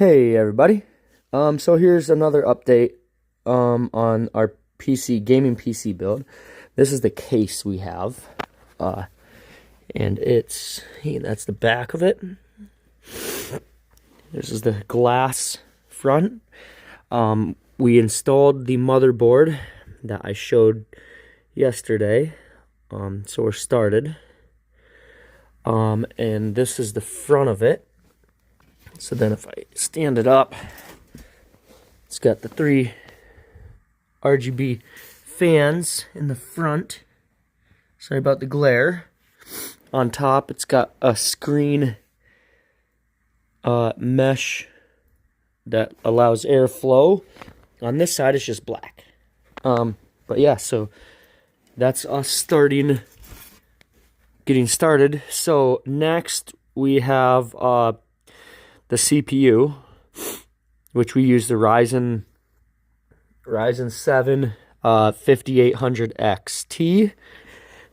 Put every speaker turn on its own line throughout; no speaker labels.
Hey everybody. So here's another update on our gaming PC build. This is the case we have. And that's the back of it. This is the glass front. We installed the motherboard that I showed yesterday. So we're started. And this is the front of it. So then if I stand it up, it's got the 3 RGB fans in the front. Sorry about the glare. On top, it's got a screen mesh that allows airflow. On this side, it's just black. But yeah, so that's us getting started. So next we have the CPU, which we use the Ryzen 7 5800 XT,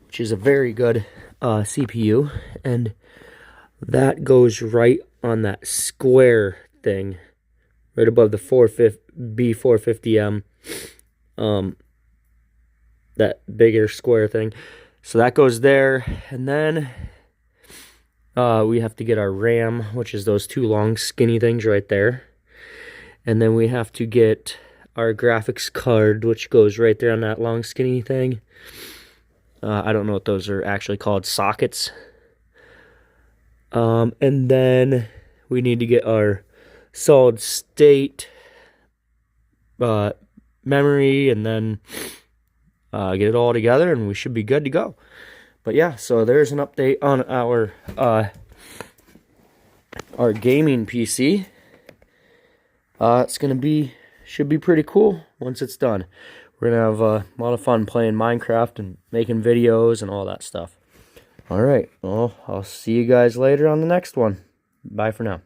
which is a very good CPU, and that goes right on that square thing, right above the B450M, that bigger square thing. So that goes there, and then we have to get our RAM, which is those 2 long skinny things right there. And then we have to get our graphics card, which goes right there on that long skinny thing. I don't know what those are actually called, sockets. And then we need to get our solid state memory, and then get it all together, and we should be good to go. But yeah, so there's an update on our gaming PC. Should be pretty cool once it's done. We're gonna have a lot of fun playing Minecraft and making videos and all that stuff. All right, well, I'll see you guys later on the next one. Bye for now.